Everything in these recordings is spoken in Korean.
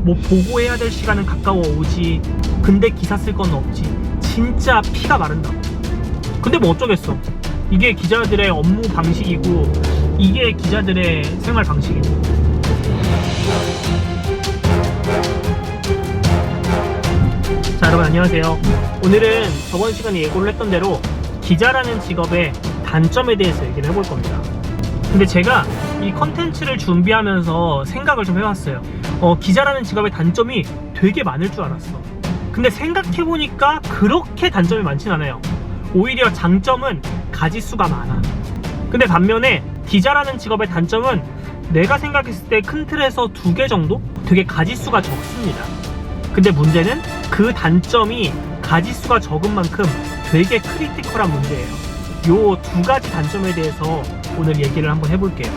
뭐 보고해야 될 시간은 가까워 오지. 근데 기사 쓸 건 없지. 진짜 피가 마른다. 근데 뭐 어쩌겠어. 이게 기자들의 업무 방식이고 이게 기자들의 생활 방식이네. 자, 여러분 안녕하세요. 오늘은 저번 시간에 예고를 했던 대로 기자라는 직업의 단점에 대해서 얘기를 해볼 겁니다. 근데 제가 이 컨텐츠를 준비하면서 생각을 좀 해봤어요. 기자라는 직업의 단점이 되게 많을 줄 알았어. 근데 생각해보니까 그렇게 단점이 많진 않아요. 오히려 장점은 가지수가 많아. 근데 반면에 기자라는 직업의 단점은 내가 생각했을 때 큰 틀에서 2개 정도? 되게 가지수가 적습니다. 근데 문제는 그 단점이 가지수가 적은 만큼 되게 크리티컬한 문제예요. 요 2가지 단점에 대해서 오늘 얘기를 한번 해볼게요.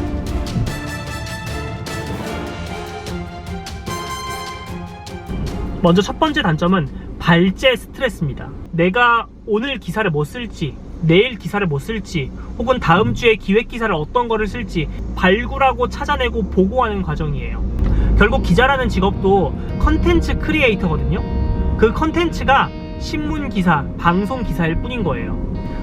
먼저 첫 번째 단점은 발제 스트레스입니다. 내가 오늘 기사를 뭐 쓸지, 내일 기사를 뭐 쓸지, 혹은 다음 주에 기획 기사를 어떤 거를 쓸지 발굴하고 찾아내고 보고하는 과정이에요. 결국 기자라는 직업도 컨텐츠 크리에이터거든요. 그 컨텐츠가 신문 기사, 방송 기사일 뿐인 거예요.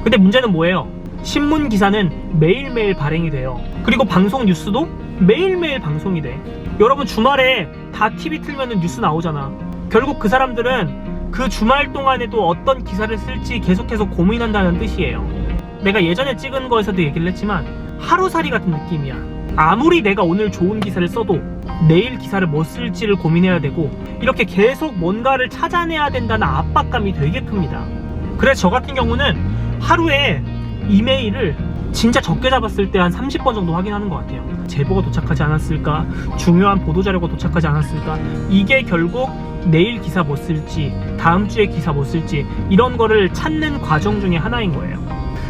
근데 문제는 뭐예요? 신문 기사는 매일매일 발행이 돼요. 그리고 방송 뉴스도 매일매일 방송이 돼. 여러분 주말에 다 TV 틀면 뉴스 나오잖아. 결국 그 사람들은 그 주말 동안에도 어떤 기사를 쓸지 계속해서 고민한다는 뜻이에요. 내가 예전에 찍은 거에서도 얘기를 했지만 하루살이 같은 느낌이야. 아무리 내가 오늘 좋은 기사를 써도 내일 기사를 뭐 쓸지를 고민해야 되고 이렇게 계속 뭔가를 찾아내야 된다는 압박감이 되게 큽니다. 그래서 저 같은 경우는 하루에 이메일을 진짜 적게 잡았을 때 한 30번 정도 확인하는 것 같아요. 제보가 도착하지 않았을까? 중요한 보도자료가 도착하지 않았을까? 이게 결국 내일 기사 뭐 쓸지, 다음 주에 기사 뭐 쓸지 이런 거를 찾는 과정 중에 하나인 거예요.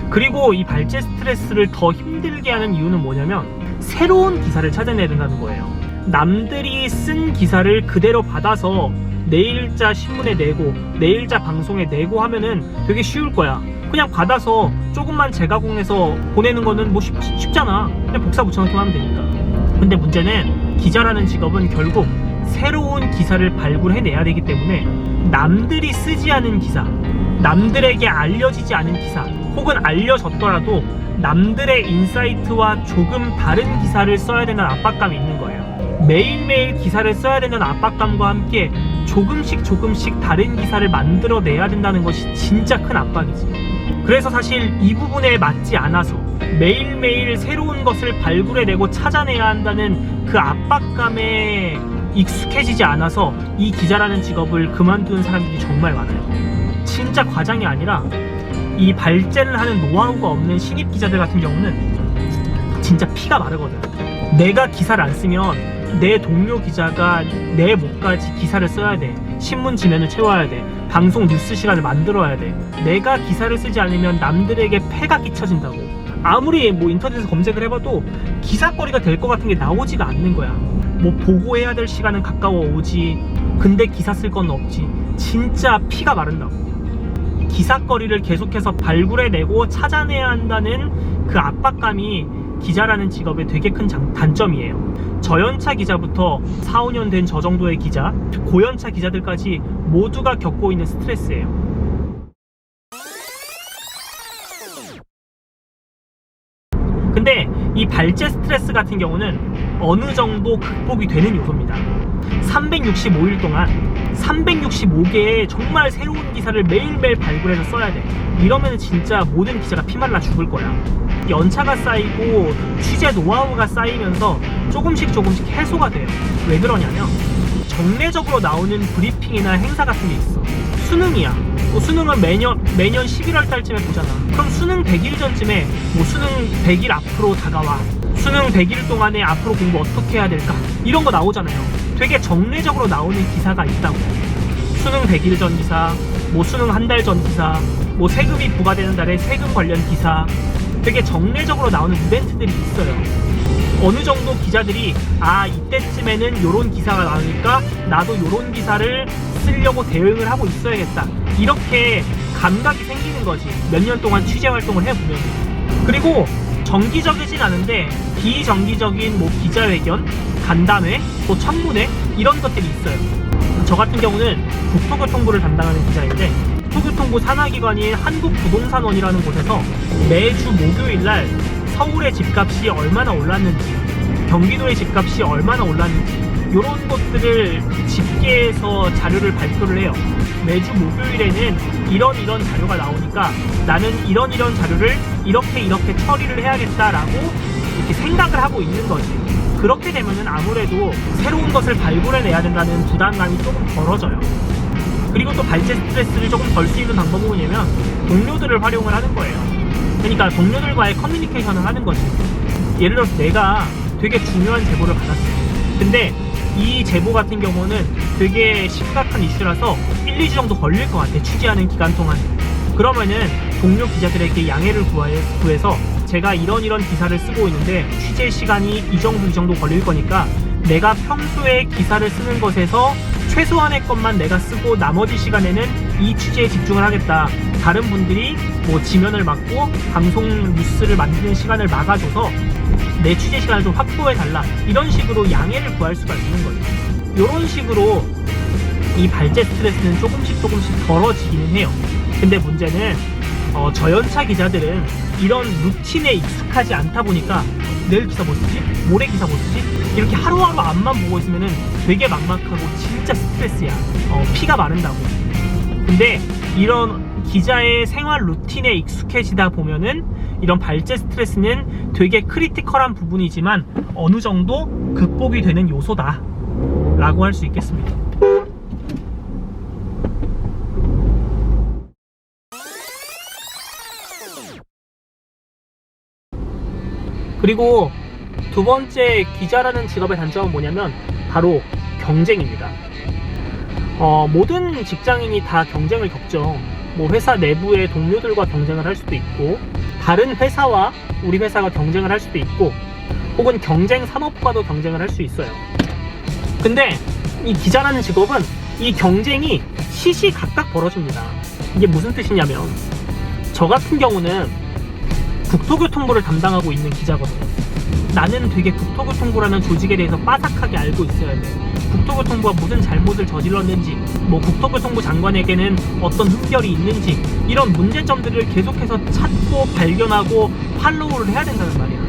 그리고 이 발제 스트레스를 더 힘들게 하는 이유는 뭐냐면 새로운 기사를 찾아내야 된다는 거예요. 남들이 쓴 기사를 그대로 받아서 내일자 신문에 내고 내일자 방송에 내고 하면은 되게 쉬울 거야. 그냥 받아서 조금만 재가공해서 보내는 거는 뭐 쉽잖아. 그냥 복사 붙여넣기만 하면 되니까. 근데 문제는 기자라는 직업은 결국 새로운 기사를 발굴해내야 되기 때문에 남들이 쓰지 않은 기사, 남들에게 알려지지 않은 기사, 혹은 알려졌더라도 남들의 인사이트와 조금 다른 기사를 써야 되는 압박감이 있는 거예요. 매일매일 기사를 써야 되는 압박감과 함께 조금씩 다른 기사를 만들어내야 된다는 것이 진짜 큰 압박이지. 그래서 사실 이 부분에 맞지 않아서 매일매일 새로운 것을 발굴해내고 찾아내야 한다는 그 압박감에 익숙해지지 않아서 이 기자라는 직업을 그만두는 사람들이 정말 많아요. 진짜 과장이 아니라 이 발제를 하는 노하우가 없는 신입 기자들 같은 경우는 진짜 피가 마르거든. 내가 기사를 안 쓰면 내 동료 기자가 내 목까지 기사를 써야 돼. 신문 지면을 채워야 돼. 방송 뉴스 시간을 만들어야 돼. 내가 기사를 쓰지 않으면 남들에게 폐가 끼쳐진다고. 아무리 뭐 인터넷에서 검색을 해봐도 기사거리가 될 것 같은 게 나오지가 않는 거야. 뭐 보고해야 될 시간은 가까워 오지. 근데 기사 쓸 건 없지. 진짜 피가 마른다고. 기사거리를 계속해서 발굴해내고 찾아내야 한다는 그 압박감이 기자라는 직업의 되게 큰 단점이에요. 저연차 기자부터 4, 5년 된 저 정도의 기자, 고연차 기자들까지 모두가 겪고 있는 스트레스예요. 근데 이 발제 스트레스 같은 경우는 어느 정도 극복이 되는 요소입니다. 365일 동안 365개의 정말 새로운 기사를 매일매일 발굴해서 써야 돼. 이러면 진짜 모든 기자가 피말라 죽을 거야. 연차가 쌓이고 취재 노하우가 쌓이면서 조금씩 해소가 돼요. 왜 그러냐면 정례적으로 나오는 브리핑이나 행사 같은 게 있어. 수능이야. 수능은 매년 11월 달쯤에 보잖아. 그럼 수능 100일 전쯤에 뭐 수능 100일 앞으로 다가와. 수능 100일 동안에 앞으로 공부 어떻게 해야 될까? 이런 거 나오잖아요. 되게 정례적으로 나오는 기사가 있다고. 수능 100일 전 기사, 뭐 수능 한 달 전 기사, 뭐 세금이 부과되는 달에 세금 관련 기사, 되게 정례적으로 나오는 이벤트들이 있어요. 어느 정도 기자들이 이때쯤에는 요런 기사가 나오니까 나도 요런 기사를 쓰려고 대응을 하고 있어야겠다, 이렇게 감각이 생기는 거지. 몇 년 동안 취재 활동을 해보면. 그리고 정기적이진 않은데 비정기적인 뭐 기자회견, 간담회, 또 청문회 이런 것들이 있어요. 저 같은 경우는 국토교통부를 담당하는 기자인데 국토교통부 산하기관인 한국부동산원이라는 곳에서 매주 목요일날 서울의 집값이 얼마나 올랐는지, 경기도의 집값이 얼마나 올랐는지 이런 것들을 집계해서 자료를 발표를 해요. 매주 목요일에는 이런 자료가 나오니까 나는 이런 자료를 이렇게 처리를 해야겠다라고 이렇게 생각을 하고 있는 거지. 그렇게 되면은 아무래도 새로운 것을 발굴해내야 된다는 부담감이 조금 덜어져요. 그리고 또 발제 스트레스를 조금 덜 수 있는 방법은 뭐냐면 동료들을 활용을 하는 거예요. 그러니까 동료들과의 커뮤니케이션을 하는 거지. 예를 들어서 내가 되게 중요한 제보를 받았어요. 근데 이 제보 같은 경우는 되게 심각한 이슈라서 1, 2주 정도 걸릴 것 같아, 취재하는 기간 동안. 그러면은 동료 기자들에게 양해를 구해서 제가 이런 기사를 쓰고 있는데 취재 시간이 이 정도 걸릴 거니까 내가 평소에 기사를 쓰는 것에서 최소한의 것만 내가 쓰고 나머지 시간에는 이 취재에 집중을 하겠다. 다른 분들이 뭐 지면을 막고 방송 뉴스를 만드는 시간을 막아줘서 내 취재 시간을 좀 확보해달라. 이런 식으로 양해를 구할 수가 있는 거예요. 이런 식으로 이 발제 스트레스는 조금씩 덜어지기는 해요. 근데 문제는 저연차 기자들은 이런 루틴에 익숙하지 않다 보니까 내일 기사 뭐 쓰지? 모레 기사 뭐 쓰지? 이렇게 하루하루 앞만 보고 있으면은 되게 막막하고 진짜 스트레스야. 피가 마른다고. 근데 이런 기자의 생활 루틴에 익숙해지다 보면은 이런 발제 스트레스는 되게 크리티컬한 부분이지만 어느 정도 극복이 되는 요소다 라고 할 수 있겠습니다. 그리고 두 번째, 기자라는 직업의 단점은 뭐냐면 바로 경쟁입니다. 모든 직장인이 다 경쟁을 겪죠. 뭐 회사 내부의 동료들과 경쟁을 할 수도 있고, 다른 회사와 우리 회사가 경쟁을 할 수도 있고, 혹은 경쟁 산업과도 경쟁을 할 수 있어요. 근데 이 기자라는 직업은 이 경쟁이 시시각각 벌어집니다. 이게 무슨 뜻이냐면, 저 같은 경우는 국토교통부를 담당하고 있는 기자거든요. 나는 되게 국토교통부라는 조직에 대해서 빠삭하게 알고 있어야 돼. 국토교통부가 무슨 잘못을 저질렀는지, 뭐 국토교통부 장관에게는 어떤 흠결이 있는지, 이런 문제점들을 계속해서 찾고 발견하고 팔로우를 해야 된다는 말이야.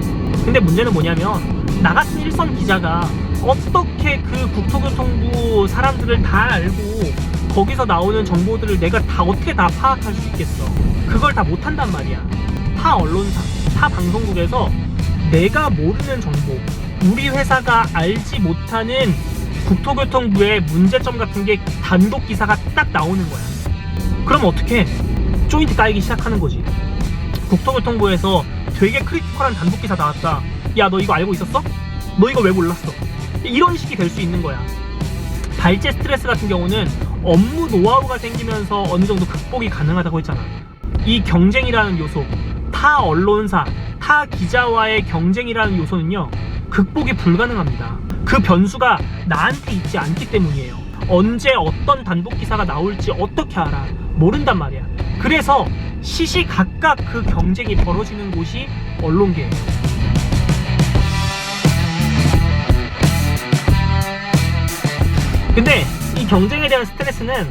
근데 문제는 뭐냐면 나 같은 일선 기자가 어떻게 그 국토교통부 사람들을 다 알고 거기서 나오는 정보들을 내가 다 어떻게 다 파악할 수 있겠어. 그걸 다 못한단 말이야. 타 언론사, 타 방송국에서 내가 모르는 정보, 우리 회사가 알지 못하는 국토교통부의 문제점 같은 게 단독 기사가 딱 나오는 거야. 그럼 어떻게? 조인트 깔기 시작하는 거지. 국토교통부에서 되게 크리티컬한 단독 기사 나왔다. 야, 너 이거 알고 있었어? 너 이거 왜 몰랐어? 이런 식이 될 수 있는 거야. 발제 스트레스 같은 경우는 업무 노하우가 생기면서 어느 정도 극복이 가능하다고 했잖아. 이 경쟁이라는 요소, 타 언론사, 타 기자와의 경쟁이라는 요소는요, 극복이 불가능합니다. 그 변수가 나한테 있지 않기 때문이에요. 언제 어떤 단독 기사가 나올지 어떻게 알아? 모른단 말이야. 그래서 시시각각 그 경쟁이 벌어지는 곳이 언론계예요. 근데 이 경쟁에 대한 스트레스는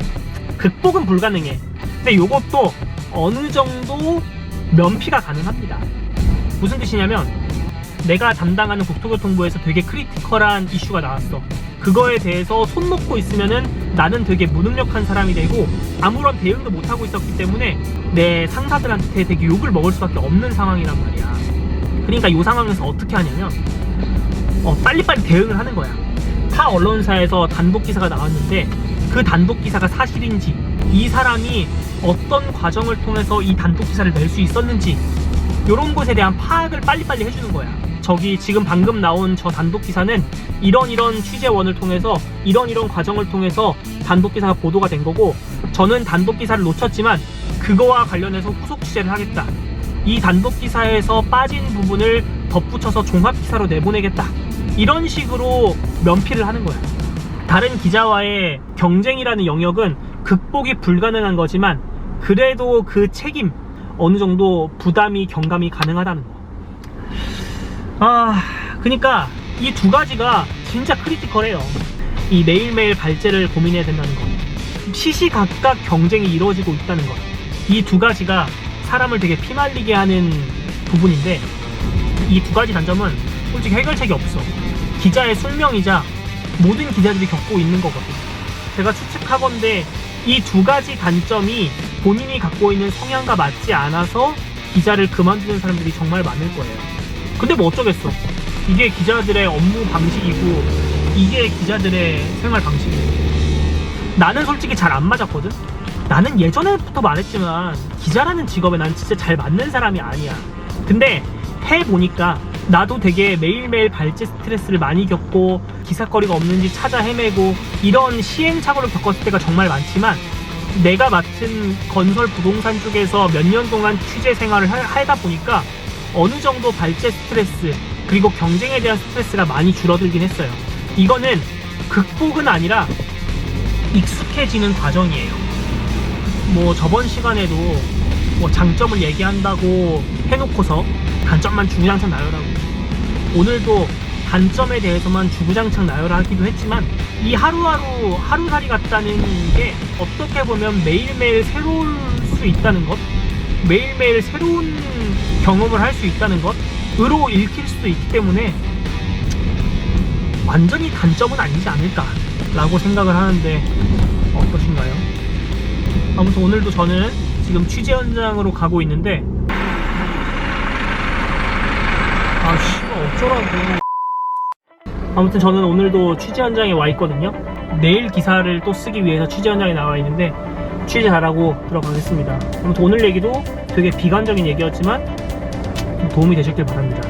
극복은 불가능해. 근데 이것도 어느 정도 면피가 가능합니다. 무슨 뜻이냐면, 내가 담당하는 국토교통부에서 되게 크리티컬한 이슈가 나왔어. 그거에 대해서 손 놓고 있으면은 나는 되게 무능력한 사람이 되고 아무런 대응도 못하고 있었기 때문에 내 상사들한테 되게 욕을 먹을 수밖에 없는 상황이란 말이야. 그러니까 이 상황에서 어떻게 하냐면 빨리빨리 대응을 하는 거야. 타 언론사에서 단독 기사가 나왔는데 그 단독 기사가 사실인지, 이 사람이 어떤 과정을 통해서 이 단독 기사를 낼 수 있었는지, 이런 것에 대한 파악을 빨리빨리 해주는 거야. 저기 지금 방금 나온 저 단독 기사는 이런 취재원을 통해서 이런 과정을 통해서 단독 기사가 보도가 된 거고, 저는 단독 기사를 놓쳤지만 그거와 관련해서 후속 취재를 하겠다. 이 단독 기사에서 빠진 부분을 덧붙여서 종합 기사로 내보내겠다. 이런 식으로 면피를 하는 거야. 다른 기자와의 경쟁이라는 영역은 극복이 불가능한 거지만 그래도 그 책임, 어느 정도 부담이 경감이 가능하다는 거. 그니까 이 두 가지가 진짜 크리티컬해요. 이 매일매일 발제를 고민해야 된다는 것, 시시각각 경쟁이 이루어지고 있다는 것, 이 두 가지가 사람을 되게 피말리게 하는 부분인데, 이 두 가지 단점은 솔직히 해결책이 없어. 기자의 숙명이자 모든 기자들이 겪고 있는 거거든. 제가 추측하건대 이 두 가지 단점이 본인이 갖고 있는 성향과 맞지 않아서 기자를 그만두는 사람들이 정말 많을 거예요. 근데 뭐 어쩌겠어. 이게 기자들의 업무 방식이고 이게 기자들의 생활 방식이고. 나는 솔직히 잘 안 맞았거든. 나는 예전에부터 말했지만 기자라는 직업에 난 진짜 잘 맞는 사람이 아니야. 근데 해보니까 나도 되게 매일매일 발제 스트레스를 많이 겪고 기사거리가 없는지 찾아 헤매고 이런 시행착오를 겪었을 때가 정말 많지만, 내가 맡은 건설 부동산 쪽에서 몇 년 동안 취재 생활을 하다 보니까 어느 정도 발제 스트레스 그리고 경쟁에 대한 스트레스가 많이 줄어들긴 했어요. 이거는 극복은 아니라 익숙해지는 과정이에요. 뭐 저번 시간에도 뭐 장점을 얘기한다고 해놓고서 단점만 주구장창 나열하고, 오늘도 단점에 대해서만 주구장창 나열하기도 했지만, 이 하루살이 같다는 게 어떻게 보면 매일매일 새로울 수 있다는 것, 매일매일 새로운 경험을 할 수 있다는 것으로 읽힐 수도 있기 때문에 완전히 단점은 아니지 않을까 라고 생각을 하는데 어떠신가요? 아무튼 오늘도 저는 지금 취재 현장으로 가고 있는데, 어쩌라고. 아무튼 저는 오늘도 취재 현장에 와 있거든요. 내일 기사를 또 쓰기 위해서 취재 현장에 나와 있는데 취재 잘하고 들어가겠습니다. 아무튼 오늘 얘기도 되게 비관적인 얘기였지만 도움이 되셨길 바랍니다.